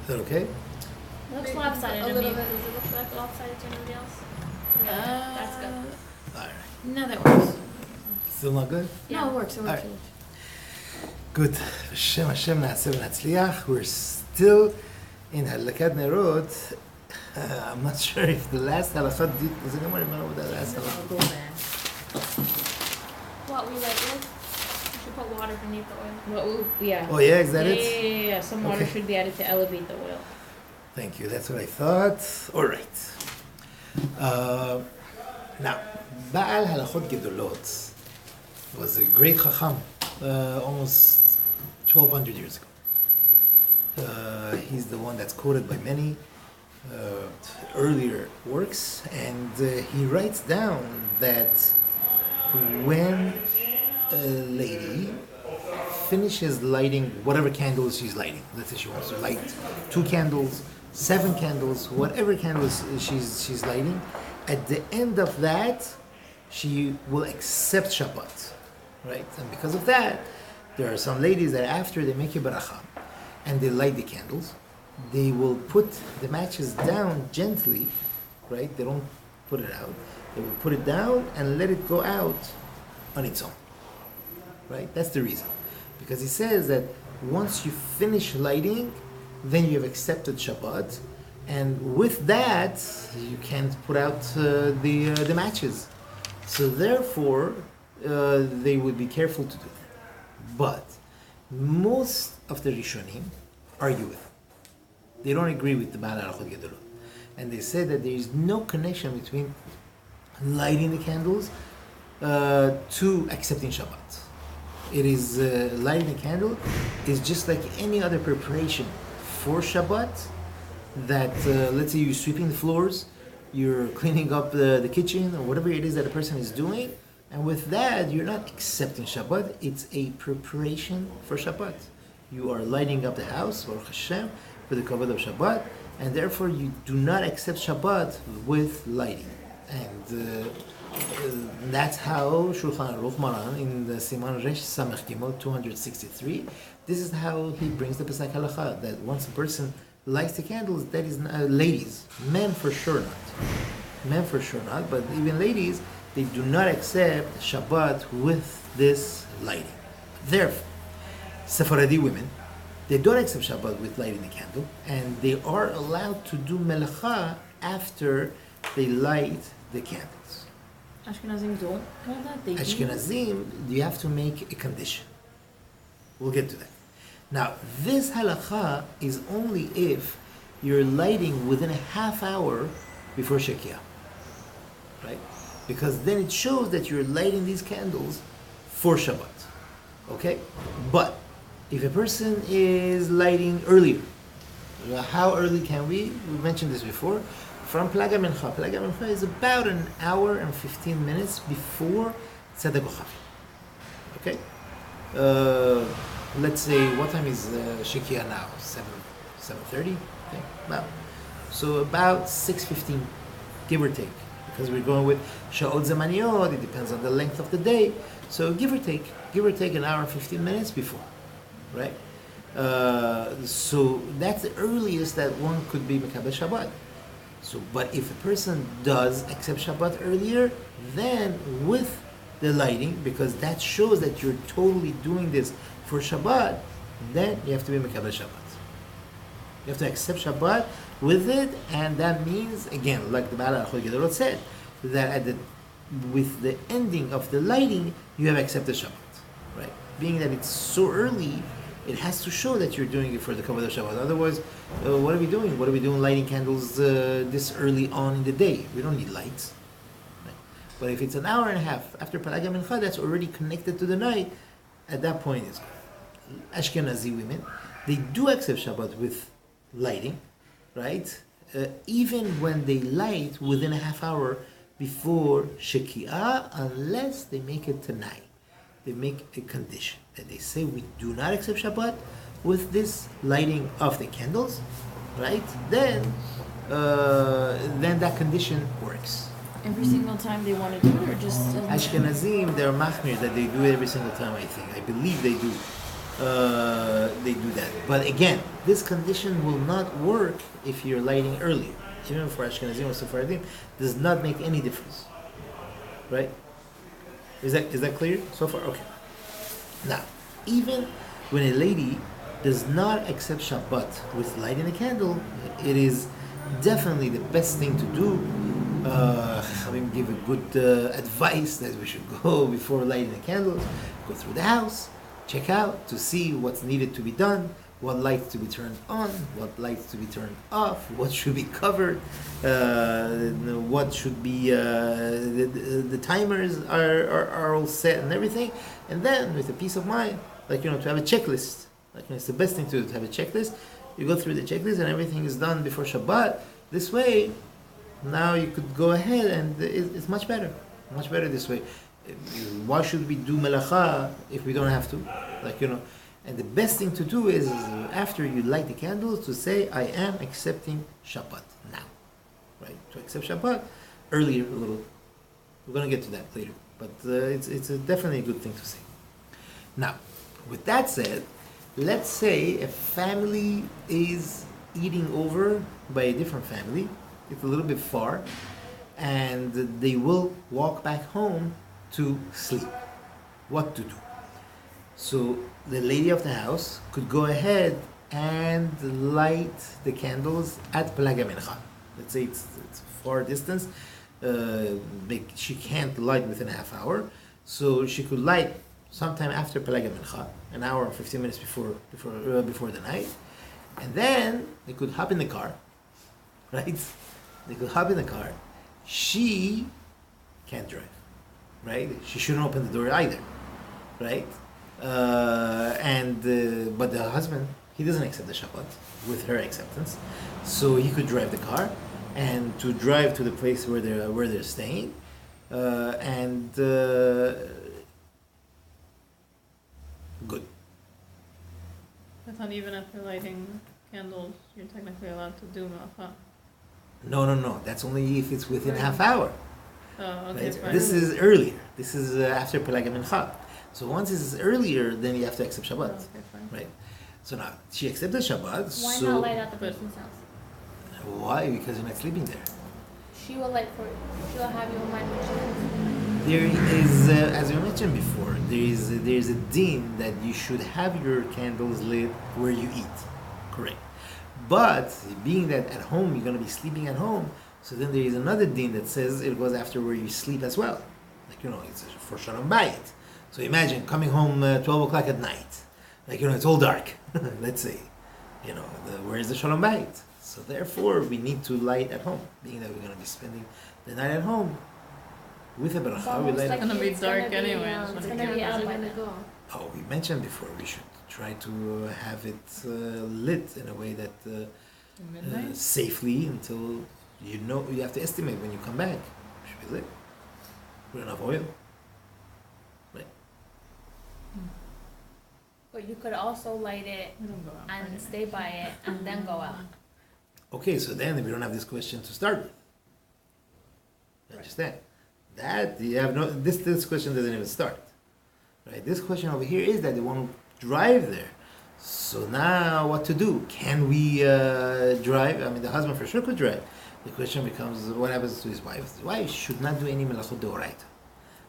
Is that okay? It looks lopsided to me. Does it look like lopsided to anybody else? Yeah, that's good. All right. No, that works. Still not good? No, it works. It works. Alright. Good. Hashem, Hashem, Na'aseh v'Natzliach. We're still in Hadlakat Nerot. I'm not sure if the last halachot does anyone remember what the last halachot? What we like is, you should put water beneath the oil. Well, yeah. Oh yeah, is that Yeah, it? yeah. Some water Okay. should be added to elevate the oil. Thank you. That's what I thought. All right. Now, Baal Halachot Gedolot was a great chacham, almost 1,200 years ago. He's the one that's quoted by many earlier works, and he writes down that when a lady finishes lighting whatever candles she's lighting, let's say she wants to light 2 candles, 7 candles, whatever candles she's lighting, at the end of that, she will accept Shabbat, right? And because of that, there are some ladies that after they make a baracha and they light the candles, they will put the matches down gently, right? They don't put it out. They will put it down and let it go out on its own, right? That's the reason. Because he says that once you finish lighting, then you have accepted Shabbat, and with that, you can't put out the matches. So therefore, they would be careful to do that. But most of the Rishonim argue with it. They don't agree with the Baal Halachot Gedolot. And they say that there is no connection between lighting the candles to accepting Shabbat. It is lighting the candle is just like any other preparation for Shabbat. That let's say you're sweeping the floors, you're cleaning up the kitchen, or whatever it is that a person is doing, and with that you're not accepting Shabbat. It's a preparation for Shabbat. You are lighting up the house, Baruch Hashem, for the kavod of Shabbat, and therefore you do not accept Shabbat with lighting. And that's how Shulchan Aruch Maran in the Siman Resh Samech Gimel 263. This is how he brings the Pesach Halacha, that once a person lights the candles, that is ladies, men for sure not, but even ladies, they do not accept Shabbat with this lighting. Therefore, Sephardi women, they don't accept Shabbat with lighting the candle, and they are allowed to do melacha after they light the candles. Ashkenazim don't hold that. They do. Ashkenazim, you have to make a condition. We'll get to that. Now, this halacha is only if you're lighting within a half hour before Shekiah, right? Because then it shows that you're lighting these candles for Shabbat, okay? But if a person is lighting earlier, how early can we? We mentioned this before. From Plaga Mincha. Plaga Mincha is about an hour and 15 minutes before Tzedek Ochavi, okay? Let's say, what time is Shekiah now? 7:30? Okay. Now, so about 6:15, give or take, because we're going with Sha'ot Zamaniyot. It depends on the length of the day. So give or take an hour and 15 minutes before, right? So that's the earliest that one could be Mekabel Shabbat. So, but if a person does accept Shabbat earlier, then with the lighting, because that shows that you're totally doing this for Shabbat, then you have to be Mekabel Shabbat. You have to accept Shabbat with it, and that means, again, like the Baal Halachot Gedolot said, that with the ending of the lighting, you have accepted Shabbat, right? Being that it's so early, it has to show that you're doing it for the kavod of Shabbat. Otherwise, what are we doing? What are we doing lighting candles this early on in the day? We don't need lights. Right? But if it's an hour and a half after Plaga Mincha, that's already connected to the night, at that point it's good. Ashkenazi women, they do accept Shabbat with lighting, right? Even when they light within a half hour before Shekiah, unless they make it tonight. They make a condition that they say we do not accept Shabbat with this lighting of the candles, right? Then that condition works. Every single time they want to do it, or just Ashkenazim, they're machmir that they do it every single time. I think. I believe they do. They do that. But again, this condition will not work if you're lighting earlier. Even for Ashkenazim or Sephardim, does not make any difference. Right? Is that clear so far? Okay. Now, even when a lady does not accept Shabbat with lighting a candle, it is definitely the best thing to do. I mean, give a good advice that we should go before lighting the candles, go through the house, check out to see what's needed to be done, what lights to be turned on, what lights to be turned off, what should be covered, what should be, the timers are all set and everything. And then with a peace of mind, to have a checklist. It's the best thing to have a checklist. You go through the checklist and everything is done before Shabbat. This way, now you could go ahead and it's much better. Much better this way. Why should we do melacha if we don't have to? And the best thing to do is after you light the candles to say, I am accepting Shabbat now. Right? To accept Shabbat earlier a little. We're going to get to that later. But it's definitely a good thing to say. Now, with that said, let's say a family is eating over by a different family. It's a little bit far. And they will walk back home to sleep. What to do? So the lady of the house could go ahead and light the candles at Pelaga Mincha. Let's say it's far distance. She can't light within a half hour. So she could light sometime after Pelaga Mincha, an hour or 15 minutes before the night. And then they could hop in the car, right? They could hop in the car. She can't drive, right? She shouldn't open the door either, right? But the husband, he doesn't accept the Shabbat with her acceptance, so he could drive the car and to drive to the place where they're staying, good. I thought even after lighting candles, you're technically allowed to do malacha. No. That's only if it's within half hour. Oh, okay, Right? fine. This is earlier. This is after Pelaga Mincha. So once it's earlier, then you have to accept Shabbat. Oh, okay, fine. Right. So now she accepted Shabbat. Why so not light at the person's house? Why? Because you're not sleeping there. She will light for you. She will have you in mind when she leaves. There is, as we mentioned before, there is a din that you should have your candles lit where you eat. Correct. But being that at home you're going to be sleeping at home, so then there is another din that says it goes after where you sleep as well. It's for Shalom Bayit. So imagine coming home 12 o'clock at night. It's all dark. Let's say, where is the Shalom Bayit? So therefore, we need to light at home, being that we're going to be spending the night at home with a bracha. We light It's gonna be dark anyway. It's gonna be out by then. we mentioned before we should try to have it lit in a way that Midnight? safely until you have to estimate when you come back. Should be lit. Put enough oil. Right. But you could also light it We don't go out. and Friday stay by it and then go out. Okay, so then we don't have this question to start with. You understand? That you have this question doesn't even start. Right? This question over here is that they want to drive there. So now what to do? Can we drive? I mean, the husband for sure could drive. The question becomes, what happens to his wife? His wife should not do any melachot deoraita.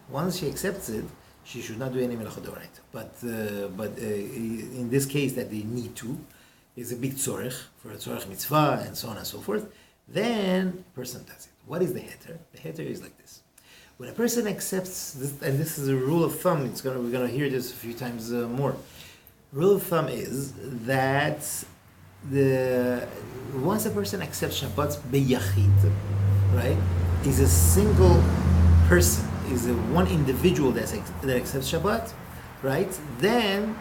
Once she accepts it, she should not do any melachot deoraita. But in this case that they need to, is a big tzorech, for a tzorech mitzvah and so on and so forth, then a person does it. What is the heter? The heter is like this. When a person accepts this, and this is a rule of thumb, we're gonna hear this a few times more. Rule of thumb is that once a person accepts Shabbat beyachid, right, is a single person, is a one individual that accepts Shabbat, right? Then,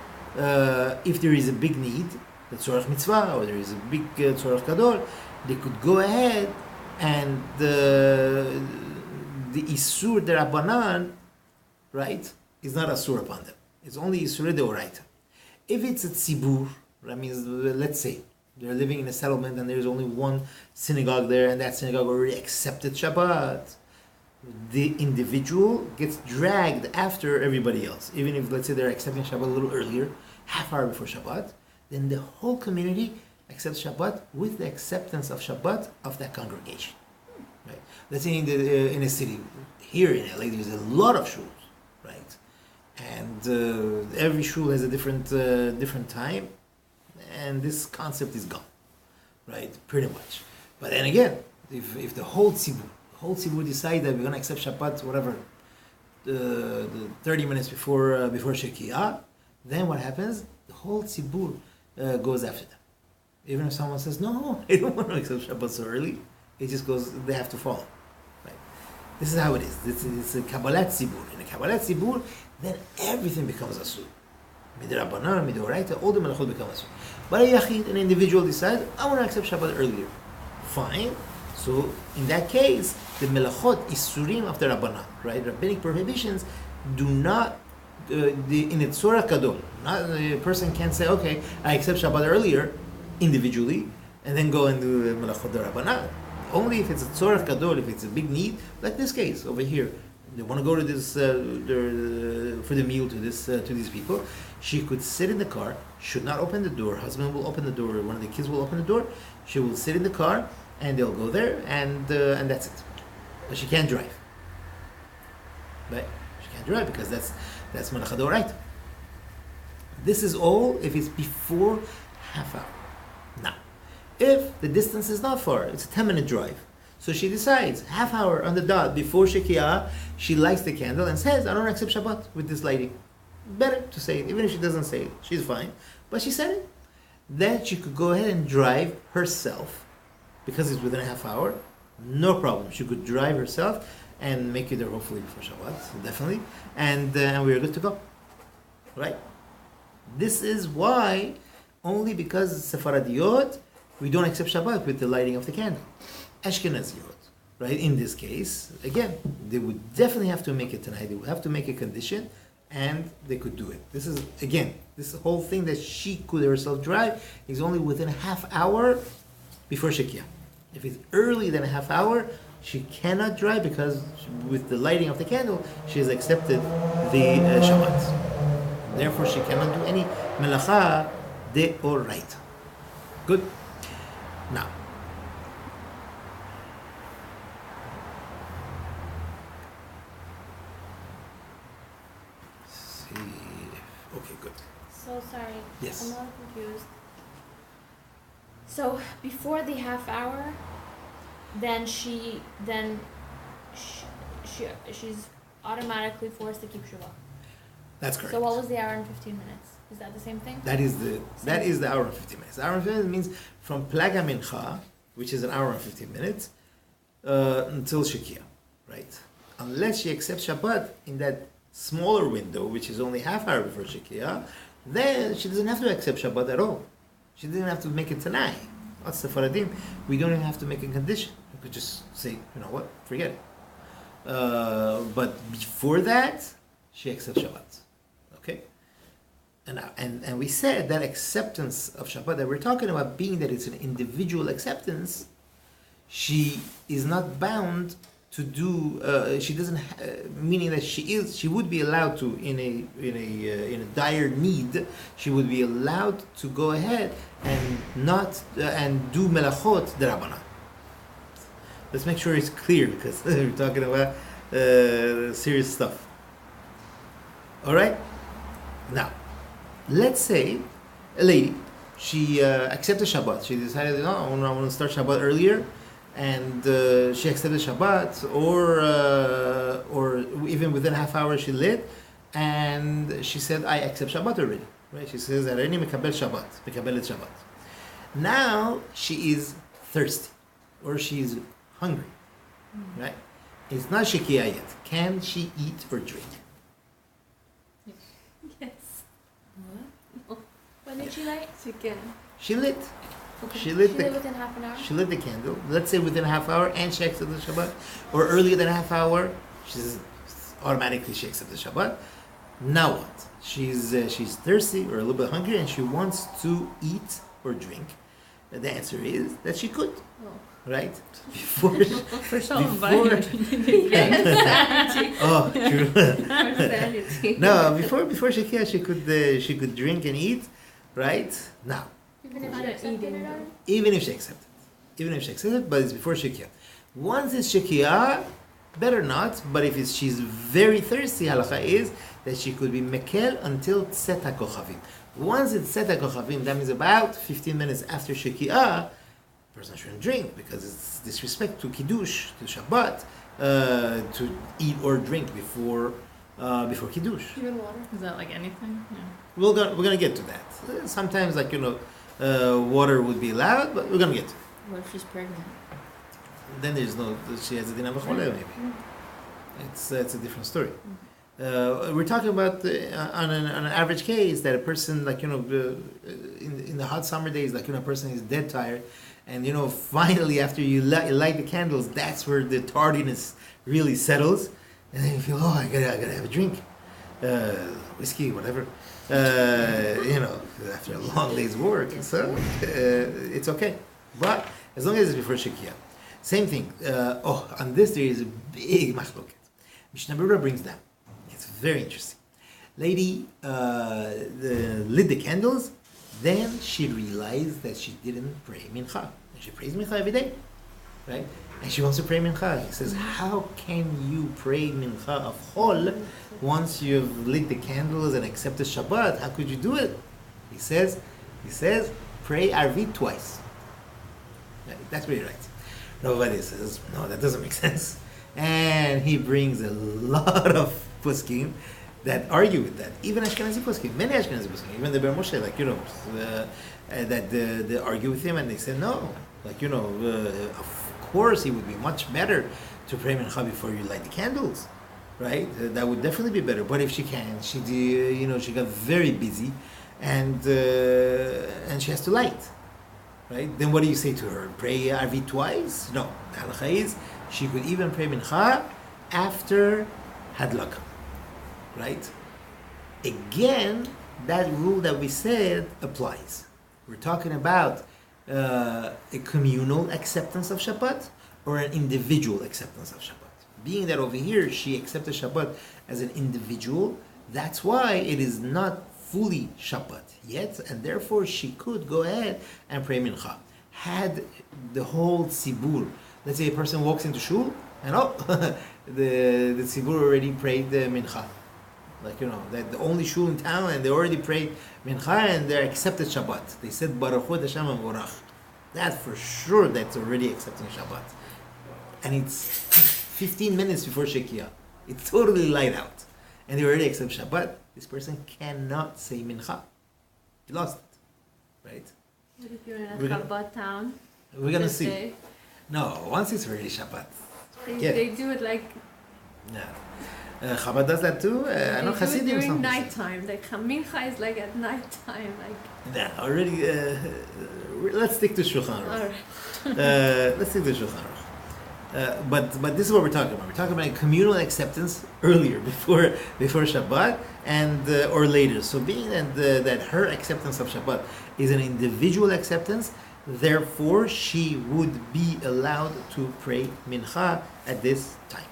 if there is a big need, the tzorech mitzvah, or there is a big tzorech gadol, they could go ahead and the isur derabanan, right, is not asur upon them. It's only isur deoraita. If it's a tzibur, that means, let's say, they're living in a settlement and there's only one synagogue there and that synagogue already accepted Shabbat, the individual gets dragged after everybody else. Even if, let's say, they're accepting Shabbat a little earlier, half hour before Shabbat, then the whole community accepts Shabbat with the acceptance of Shabbat of that congregation. Right? Let's say in a city, here in LA, there's a lot of shuls, right? And every shul has a different time, and this concept is gone, right? Pretty much. But then again, if the whole tzibur decide that we're going to accept Shabbat, whatever, the 30 minutes before Shekiah, then what happens? The whole tzibur goes after them. Even if someone says, no, I don't want to accept Shabbat so early, it just goes, they have to follow. Right? This is how it is. It's a Kabbalat tzibur. In a Kabbalat tzibur, then everything becomes asur. Midrabanan, midoraita, all the melachot become asur. But a yachid, an individual, decides, I want to accept Shabbat earlier. Fine. So in that case, the melachot isurim of the rabbanan, right? Rabbinic prohibitions do not, in a tzorah kadol, a person can't say, okay, I accept Shabbat earlier, individually, and then go and do melachot the rabbanan. Only if it's a tzorah kadol, if it's a big need, like this case over here. They want to go to this for the meal to these people. She could sit in the car, should not open the door. Husband will open the door. One of the kids will open the door. She will sit in the car, and they'll go there, and that's it. But she can't drive. Right? She can't drive because that's melacha d'oraita. This is all if it's before half hour. Now, if the distance is not far, it's a 10-minute drive. So she decides, half hour on the dot before Shekiah, she lights the candle and says, I don't accept Shabbat with this lighting. Better to say it, even if she doesn't say it, she's fine. But she said it. Then she could go ahead and drive herself, because it's within a half hour, no problem. She could drive herself and make it there hopefully before Shabbat, definitely. And we're good to go. Right? This is why, only because Sepharadiyot, we don't accept Shabbat with the lighting of the candle. Ashkenaziyot, right? In this case, again, they would definitely have to make it tonight. They would have to make a condition, and they could do it. This is, again, this whole thing that she could herself drive is only within a half hour before Shekiah. If it's earlier than a half hour, she cannot drive because with the lighting of the candle, she has accepted the Shabbat. Therefore, she cannot do any melacha deoraita. Good? Now, okay, good. So sorry. Yes. I'm a little confused. So before the half hour, then she's automatically forced to keep Shabbat. That's correct. So what was the hour and 15 minutes? Is that the same thing? That is the hour and 15 minutes. The hour and 15 minutes means from Plaga Mincha, which is an hour and 15 minutes, until Shekiah, right? Unless she accepts Shabbat in that smaller window, which is only half hour before Shekiah, then she doesn't have to accept Shabbat at all. She didn't have to make it tonight. That's the Faradim. We don't even have to make a condition. We could just say, you know what, forget it. But before that, she accepts Shabbat. Okay? And we said that acceptance of Shabbat that we're talking about, being that it's an individual acceptance, she is not bound to do. She doesn't, meaning that she would be allowed to in a dire need. She would be allowed to go ahead and not and do melachot derabbanan. Let's make sure it's clear because we're talking about serious stuff. All right. Now, let's say a lady, she accepted Shabbat. She decided, no, I want to start Shabbat earlier, and she accepted Shabbat, or even within a half hour she lit, and she said, I accept Shabbat already. Right? She says, "Arini mekabel Shabbat, mekabelet Shabbat." Now she is thirsty, or she is hungry. Right? It's not Shekiah yet. Can she eat or drink? Yes. When did she light? She lit. Okay. She lit within half an hour? She lit the candle. Let's say within a half hour, and she accepted the Shabbat, or earlier than a half hour, she's automatically she accepted the Shabbat. Now what? She's thirsty or a little bit hungry, and she wants to eat or drink. The answer is that she could. Oh. right? Before, For shalom before, bayit. oh, true. Sanity. No, before Shekia, she could drink and eat, right? Now, Even if she accepted it already? even if she accepted, but it's before Shekia. Once it's Shekia, better not. But if she's very thirsty, halacha is that she could be mekel until Tzet HaKochavim. Once it's Tzet HaKochavim, that means about 15 minutes after Shekia, person shouldn't drink because it's disrespect to Kiddush, to Shabbat, to eat or drink before Kiddush. Even water. Is that like anything? Yeah. We're gonna get to that. Sometimes, like water would be allowed, but we're gonna get to it. What if she's pregnant? Then there's no. She has a din of a chole, maybe. It's a different story. We're talking about on an average case that a person, like in the hot summer days, like a person is dead tired, and finally after you light the candles, that's where the tardiness really settles, and then you feel, I gotta have a drink, whiskey, whatever, after a long day's work, so it's okay. But as long as it's before Shekia. Same thing. On this there is a big machloket. Mishnah Berurah brings down. It's very interesting. Lady lit the candles, then she realized that she didn't pray mincha. And she prays mincha every day, right? And she wants to pray mincha. He says, how can you pray mincha of chol once you've lit the candles and accepted Shabbat? How could you do it? He says, pray arvit twice. Right? That's what he writes. Nobody says, no, that doesn't make sense. And he brings a lot of poskim that argue with that. Even Ashkenazi poskim, many Ashkenazi poskim, even the Ber Moshe, that they argue with him and they say, no, of course it would be much better to pray mincha before you light the candles, right? That would definitely be better. But if she can, she got very busy and she has to light. Right? Then what do you say to her? Pray Arvi twice? No. The halacha is she could even pray mincha after Hadlakat. Right? Again, that rule that we said applies. We're talking about a communal acceptance of Shabbat or an individual acceptance of Shabbat. Being that over here she accepted Shabbat as an individual, that's why it is not fully Shabbat yet, and therefore she could go ahead and pray mincha. Had the whole tzibur, let's say a person walks into shul and the tzibur already prayed the mincha, that the only shul in town and they already prayed mincha and they accepted Shabbat. They said Baruch Hu Hashem Vorach. That for sure, that's already accepting Shabbat, and it's 15 minutes before Shekia. It's totally light out, and they already accept Shabbat. This person cannot say mincha. He lost it, right? What if you're in a Shabbat town? We're gonna see. Day? No, once it's already Shabbat. They do it like Chabad does that too. I know they do it Hasidim during sometimes. nighttime. Like mincha is like at nighttime. Already. Let's stick to Shulchan Aruch. Alright. Let's stick to Shulchan Aruch. But this is what we're talking about. We're talking about communal acceptance earlier, before Shabbat, and or later. So being that her acceptance of Shabbat is an individual acceptance, therefore she would be allowed to pray mincha at this time.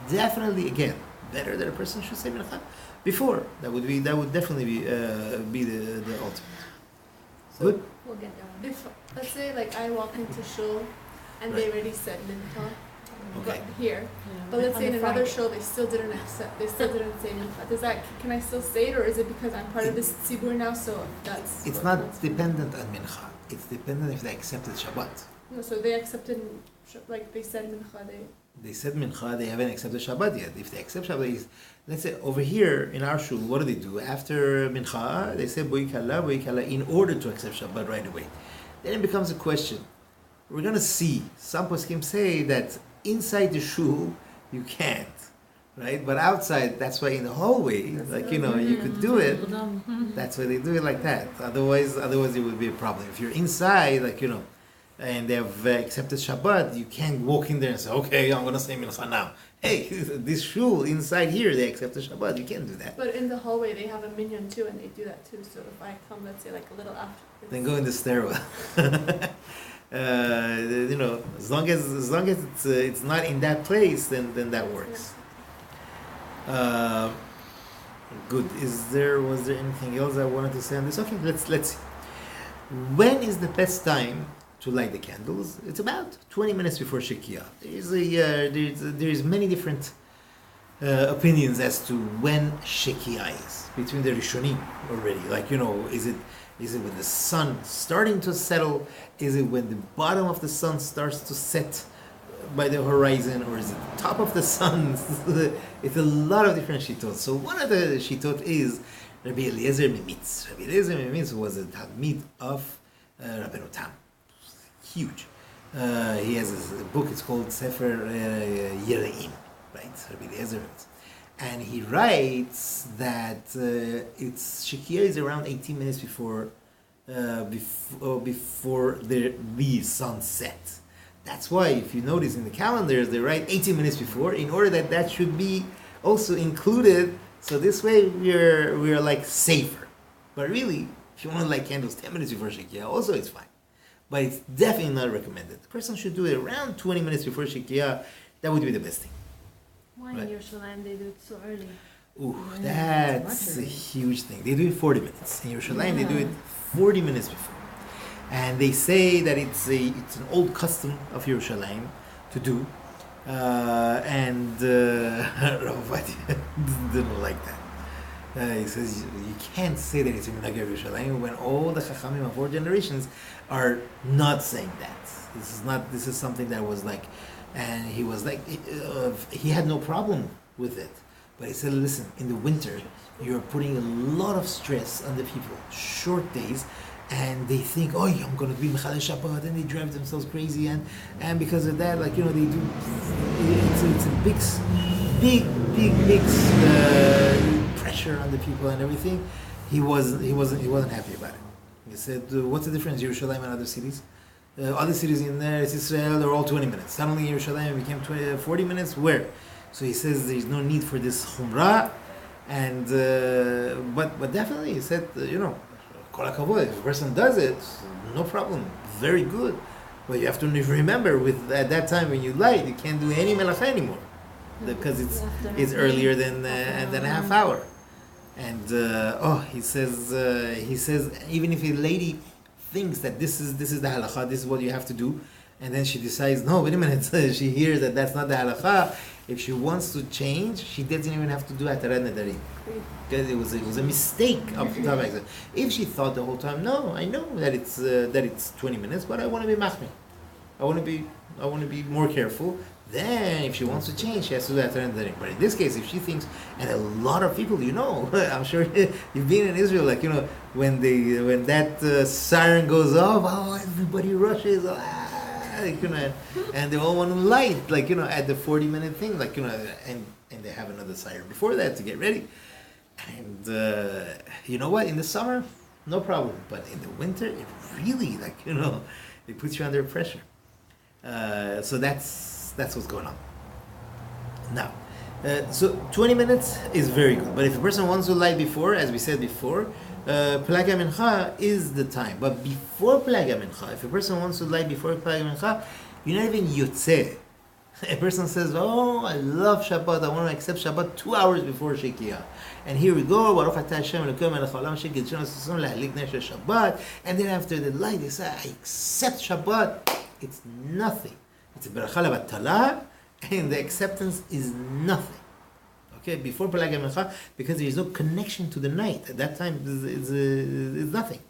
Definitely, again, better that a person should say mincha before. That would definitely be the ultimate. So Good. We'll get there. if let's say like I walk into shul and they Right. already said mincha, Okay. but here. But let's say in another show they still didn't accept. They still didn't say mincha. Can I still say it, or is it because I'm part of this tzibur now? So that's. It's not dependent on mincha. It's dependent if they accepted Shabbat. No, so they accepted, like they said mincha. They said mincha, they haven't accepted Shabbat yet. If they accept Shabbat, let's say over here in our shul, what do? After mincha, they say boi kala, in order to accept Shabbat right away. Then it becomes a question. We're going to see, some poskim say that inside the shul, you can't, right? But outside, that's why in the hallway, you could do it. That's why they do it like that. Otherwise it would be a problem. If you're inside, and they have accepted Shabbat, you can't walk in there and say, okay, I'm going to say mincha now. Hey, this shul inside here, they accepted Shabbat. You can't do that. But in the hallway they have a minyan too, and they do that too. So if I come, let's say like a little after. Then go in the stairwell. As long as it's not in that place, then that works. Good. Was there anything else I wanted to say on this? Okay, let's see. When is the best time to light the candles? It's about 20 minutes before Shekiah. There's many different opinions as to when Shekiah is between the Rishonim already. Is it when the sun starting to settle? Is it when the bottom of the sun starts to set by the horizon, or is it the top of the sun? It's a lot of different shitot. So one of the shitot is Rabbi Eliezer Mimitz. Rabbi Eliezer Mimitz was a talmid of Rabbeinu Tam. Huge. He has a book. It's called Sefer Yereim, right? Rabbi Eliezer Mimitz. And he writes that Shekiah is around 18 minutes before the sun sets. That's why, if you notice in the calendars, they write 18 minutes before, in order that should be also included. So this way we're like safer. But really, if you want to light candles 10 minutes before Shekiah, also it's fine. But it's definitely not recommended. The person should do it around 20 minutes before Shekiah. That would be the best thing. Why in Yerushalayim they do it so early? Ooh, that's a huge thing. They do it 40 minutes. In Yerushalayim, they do it 40 minutes before. And they say that it's an old custom of Yerushalayim to do. And Rav Ovadia didn't like that. He says you can't say that it's a minhag of Yerushalayim when all the Chachamim of 4 generations are not saying that. This is something that was like, and he was like, he had no problem with it. But he said, listen, in the winter, you're putting a lot of stress on the people. Short days. And they think, oh, I'm going to be Mechalel Shabbat, and they drive themselves crazy, and because of that, they do. It's a big pressure on the people and everything. He wasn't happy about it. He said, what's the difference, Yerushalayim and other cities? Other cities in there, it's Israel, they're all 20 minutes. Suddenly Yerushalayim became 40 minutes. Where? So he says there's no need for this chumrah, and but definitely he said, Kol hakavod, if a person does it, no problem, very good. But you have to remember, at that time when you light, you can't do any melacha anymore, because it's earlier than a half hour. And he says even if a lady thinks that this is the halacha, this is what you have to do, and then she decides, no, wait a minute, she hears that that's not the halacha. If she wants to change, she doesn't even have to do Atarat Nedarim. Because it was a mistake of the time. If she thought the whole time, no, I know that it's 20 minutes, but I want to be machmir. I want to be more careful. Then, if she wants to change, she has to do Atarat Nedarim. But in this case, if she thinks, and a lot of people, I'm sure you've been in Israel, when that siren goes off, everybody rushes. And they all want to light, at the 40-minute thing, and they have another siren before that to get ready. And you know what? In the summer, no problem. But in the winter, it really, it puts you under pressure. So that's what's going on. Now, so 20 minutes is very good. But if a person wants to light before, as we said before, Pelag HaMincha is the time. But before Pelag HaMincha, if a person wants to light before Pelag HaMincha, you're not even yotzeh. A person says, oh, I love Shabbat, I want to accept Shabbat 2 hours before Shekiah. And here we go, Baruch atah Hashem Elokeinu melech haolam shekiddeshanu sasson lahadlik ner shel Shabbat. And then after the light, they say, I accept Shabbat. It's nothing. It's a beracha levatala, and the acceptance is nothing. Okay, before Pelag HaMincha, because there is no connection to the night. At that time, it's nothing.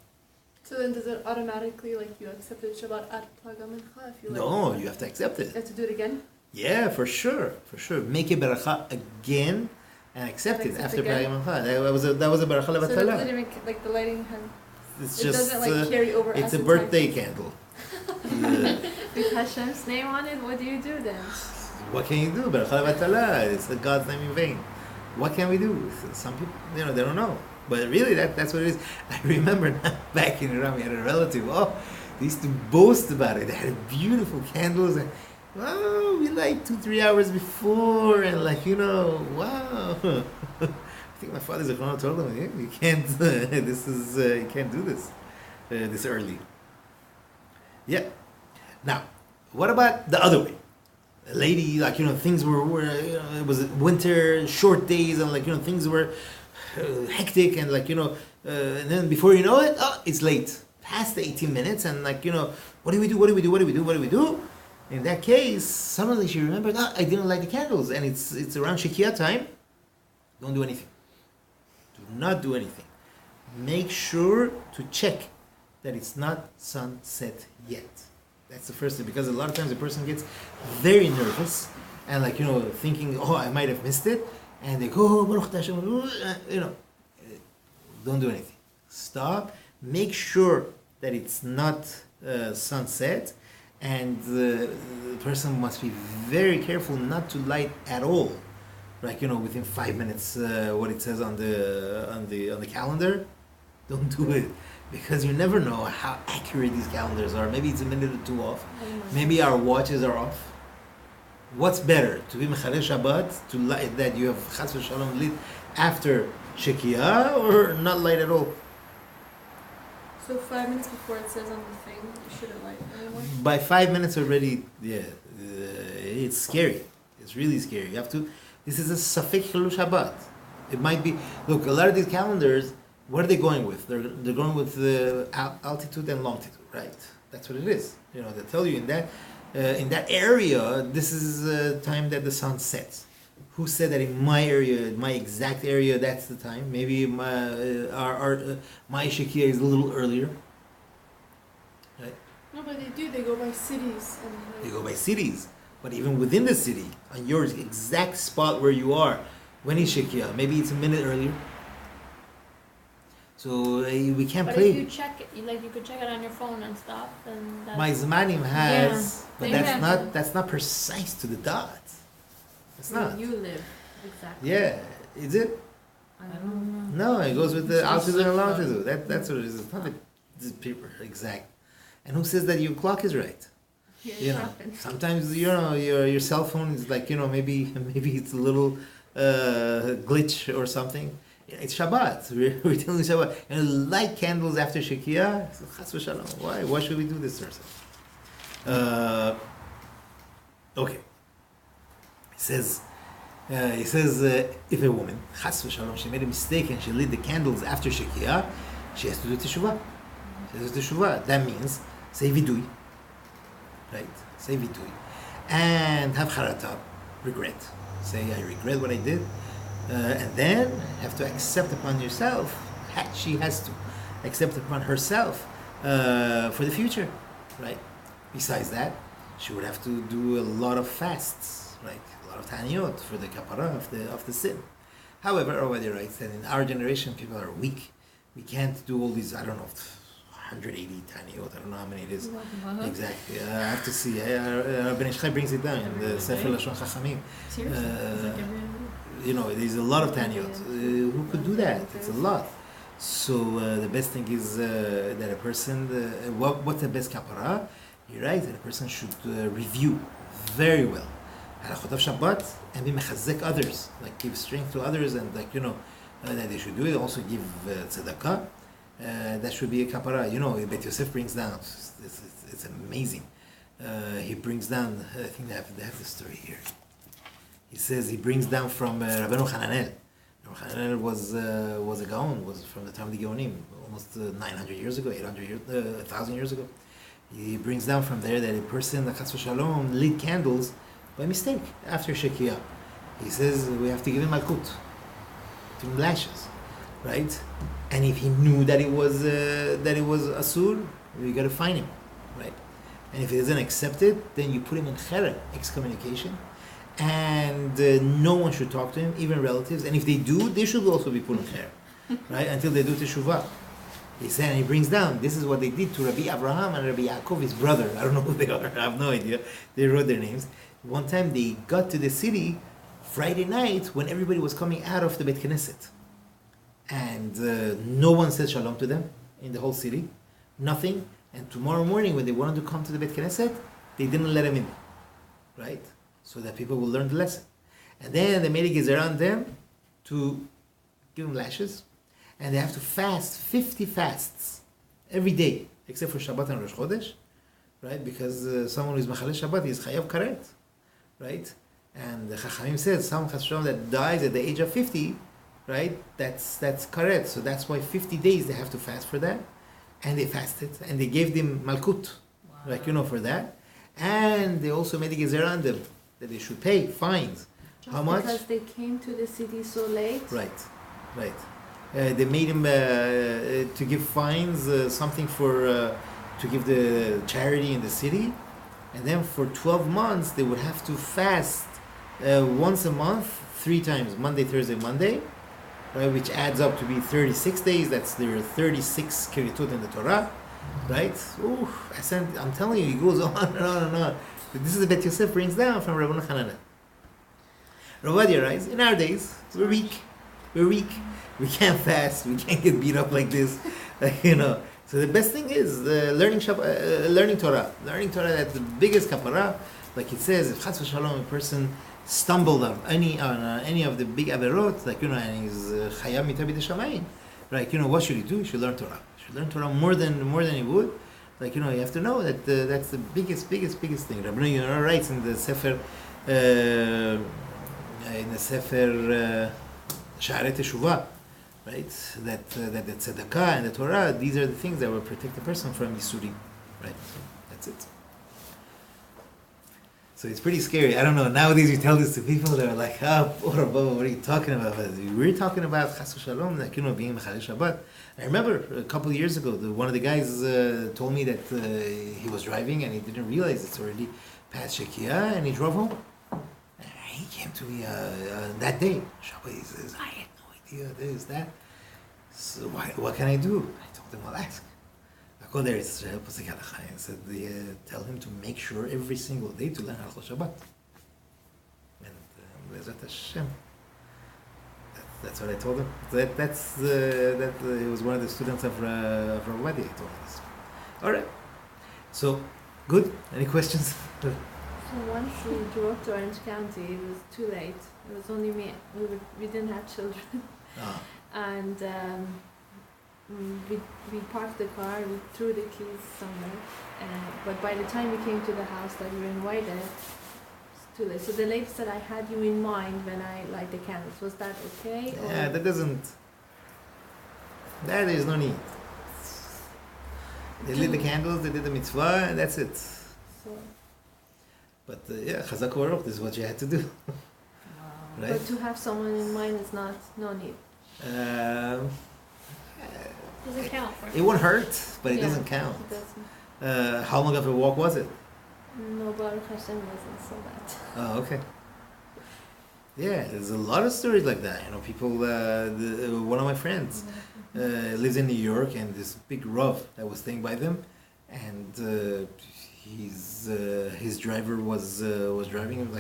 So then does it automatically, you accepted Shabbat at Pelag HaMincha? If you No, you have to accept it. You have to do it again? Yeah, for sure. Make a beracha again and accept it after Pelag HaMincha. That was a beracha levatala. So it doesn't even, the lighting it doesn't carry over. It's a birthday candle. With Hashem's name on it, what do you do then? What can you do? Beracha levatala. It's a God's name in vain. What can we do? Some people, they don't know. But really, that's what it is. I remember back in Iran, we had a relative. Oh, they used to boast about it. They had beautiful candles, and we light 2-3 hours before, and wow. I think my father's a told him, you can't. You can't do this this early. Yeah. Now, what about the other way? A lady, like, things were it was winter, short days, and like, things were hectic, and like, and then before you know it, it's late. Past the 18 minutes, and like, what do we do? What do we do? What do we do? What do we do? In that case, suddenly she remembered, I didn't light the candles, and it's around Shekiah time. Don't do anything. Do not do anything. Make sure to check that it's not sunset yet. That's the first thing, because a lot of times a person gets very nervous and like, thinking, I might have missed it, and they go, Baruch Hashem, don't do anything. Stop. Make sure that it's not sunset, and the person must be very careful not to light at all. Like, within 5 minutes, what it says on the calendar, don't do it, because you never know how accurate these calendars are. Maybe it's a minute or two off. Maybe our watches are off. What's better, to be Mechalel Shabbat, to light that you have Chas v'Shalom lit after Shekiah, or not light at all? So 5 minutes before it says on the thing, you shouldn't light anymore? By 5 minutes already, it's scary. It's really scary. You have to. This is a Safek Chilul Shabbat. It might be. Look, a lot of these calendars, what are they going with? They're going with the altitude and longitude, right? That's what it is. They tell you in that area, this is the time that the sun sets. Who said that in my area, my exact area, that's the time? Maybe my Shekiah is a little earlier, right? No, but they do. They go by cities. They go by cities. But even within the city, on your exact spot where you are, when is Shekiah? Maybe it's a minute earlier. So we can't But play. if you check it, like you could check it on your phone and stuff, then that's... My Zmanim has, but Exactly. that's not precise to the dot. It's not. You live, exactly. Yeah, is it? I don't know. No, it goes with the altitude and longitude. That's what it is. It's not the paper exact. And who says that your clock is right? Sometimes your cell phone is like maybe it's a little glitch or something. It's Shabbat. We're telling Shabbat. Light candles after Shekiah. Chas v'Shalom. Why? Why should we do this to ourselves? Okay. He says if a woman, Chas v'Shalom, she made a mistake and she lit the candles after Shekiah, she has to do teshuvah. That means say vidui. Right? Say vidui. And have charata, regret. Say, I regret what I did. And then have to accept upon yourself, she has to accept upon herself for the future. Right? Besides that, she would have to do a lot of fasts, right? A lot of taniyot for the kapara of the sin. However, already writes that in our generation, people are weak. We can't do all these, 180 taniyot, I don't know how many it is. Exactly. I have to see. Rabbi Ishchai brings it down in the Sefer Lashon Chachamim. There's a lot of taniyot. Who could do that? It's a lot. So the best thing is that a person, what's the best kapara? You're right, that a person should review very well Halachot of Shabbat and be mechazek others, like give strength to others, and that they should do it. Also give tzedakah. That should be a kapara. Bet Yosef brings down. It's amazing. He brings down. I think they have the story here. He says he brings down from Rabbeinu Hananel. Rabbeinu Hananel was a gaon. Was from the time of the Gaonim, almost 900 years ago, 800 years, 1,000 years ago. He brings down from there that a person, the Chas v'Shalom, lit candles by mistake after Shekiah. He says we have to give him malkut, give him lashes, right? And if he knew that it was asur, we got to fine him, right? And if he doesn't accept it, then you put him in chera, excommunication, and no one should talk to him, even relatives. And if they do, they should also be put in chera, right? Until they do teshuvah. He said, and he brings down, this is what they did to Rabbi Abraham and Rabbi Yaakov, his brother. I don't know who they are. I have no idea. They wrote their names. One time they got to the city Friday night when everybody was coming out of the Beit Knesset. And no one said shalom to them in the whole city. Nothing. And tomorrow morning when they wanted to come to the Beit Knesset, they didn't let them in. Right? So that people will learn the lesson. And then they made a gezerah on them to give them lashes. And they have to fast 50 fasts every day, except for Shabbat and Rosh Chodesh, right? Because someone who's Mechalel Shabbat is Chayav Karet, right? And the Chachamim says some Chashem that dies at the age of 50, right? That's Karet. So that's why 50 days they have to fast for that. And they fasted. And they gave them Malkut, like, for that. And they also made a Gezerah on them that they should pay fines. Just How much? Because they came to the city so late. Right. They made him to give fines, something for to give the charity in the city, and then for 12 months they would have to fast once a month, 3 times, Monday, Thursday, Monday, right? Which adds up to be 36 days. That's their 36 kiritut in the Torah, right? Ooh, I'm telling you, it goes on and on and on. This is the Bet Yosef brings down from Rabbi Hananel. Ravadia writes, in our days, we're weak. We can't fast. We can't get beat up like this. So the best thing is learning Torah. Learning Torah, that's the biggest kapara. Like it says, if Chas v'Shalom, a person stumbled on any of the big averot, and he's Chayav Mitabid Shamayim, right? What should he do? He should learn Torah. He should learn Torah more than he would. You have to know that that's the biggest thing. Rabbi Yonah writes in the Sefer Sha'arei Teshuvah, right? That the tzedakah and the Torah, these are the things that will protect the person from Yisurim, right? That's it. So it's pretty scary. I don't know. Nowadays you tell this to people, they're like, what are you talking about? We're talking about Chas v'Shalom, being Mechalel Shabbat. I remember a couple of years ago, one of the guys told me that he was driving and he didn't realize it's already past Shekiah, and he drove home. He came to me that day. Shabbat, he says, I had no idea this, that. So what can I do? I told him, I'll ask. I go there, it's Pasuk Halacha. I said, tell him to make sure every single day to learn Halachot Shabbat. And Be'ezrat Hashem. That's what I told him. He was one of the students of Rabbi. He told me this. All right. So, good. Any questions? So once we drove to Orange County, it was too late. It was only me. We didn't have children. Ah. And we parked the car, we threw the keys somewhere. But by the time we came to the house that we were invited, it's too late. So the lady said, I had you in mind when I light the candles. Was that okay? Yeah, that is no need. They lit the candles, they did the mitzvah, and that's it. So, But Chazak Baruch, this is what you had to do. Right? But to have someone in mind is no need. Doesn't count. It won't hurt, but it Yeah, doesn't count. It doesn't. How long of a walk was it? No, Baruch Hashem wasn't so bad. Oh, okay. Yeah, there's a lot of stories like that. People. One of my friends lives in New York, and this big Rav that was staying by them, and his driver was driving him.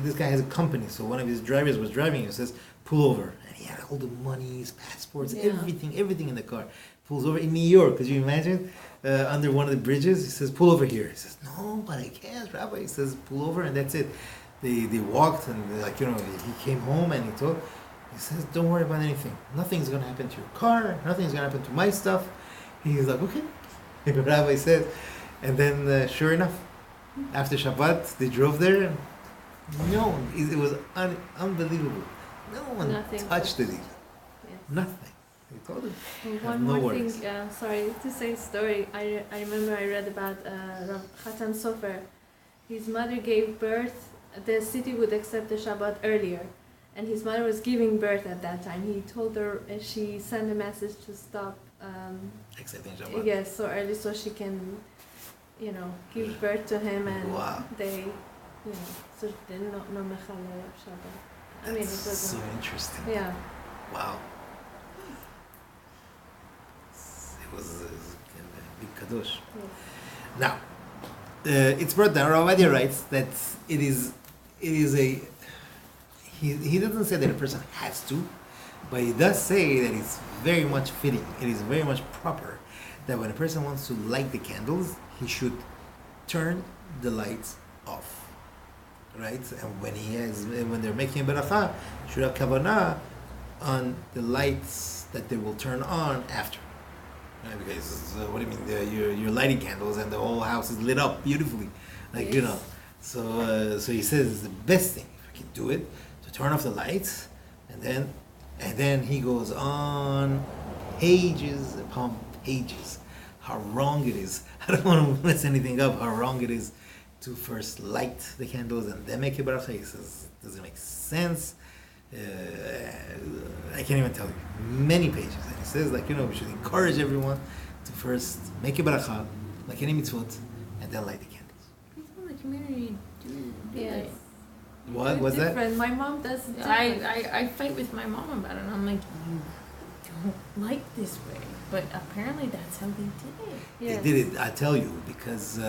This guy has a company, so one of his drivers was driving him. Says, pull over, and he had all the money, his passports, Yeah. everything in the car. Pulls over in New York. Could you imagine? Under one of the bridges, he says, pull over here. He says, no, but I can't, Rabbi. He says, pull over, and that's it. They walked, and he came home, and he says, don't worry about anything. Nothing's going to happen to your car. Nothing's going to happen to my stuff. He's like, okay. Rabbi says, and then sure enough, after Shabbat, they drove there, and it was unbelievable. No one touched it. Yes. Nothing. He told him. And Have one no more worries. thing, sorry to say a story. I remember I read about Rav Chatan Sofer. His mother gave birth. The city would accept the Shabbat earlier, and his mother was giving birth at that time. He told her, she sent a message to stop. Accepting Shabbat. Yes, so early so she can, give birth to him, and Wow. they, so they no mechalel Shabbat. I mean, it That's was so interesting. yeah. Wow. It was a big kadosh. Yes. Now, it's brought down. Ravadia writes that it is a. He doesn't say that a person has to, but he does say that it's very much fitting. It is very much proper that when a person wants to light the candles, he should turn the lights off. Right, and when they're making a beracha, should have kavanah on the lights that they will turn on after. Right? Because what do you mean? You're lighting candles and the whole house is lit up beautifully, like you know. So he says the best thing if you can do it to turn off the lights, and then he goes on pages upon pages how wrong it is. I don't want to mess anything up. How wrong it is to first light the candles and then make a bracha. He says doesn't make sense. I can't even tell you. Many pages. And he says like we should encourage everyone to first make a bracha, like any mitzvot, and then light the candles. People in the community do Yes. it. What was that? Different. My mom does it different. I fight with my mom about it. I'm like, you don't like this way, but apparently that's how they did it. Yes. They did it. I tell you because.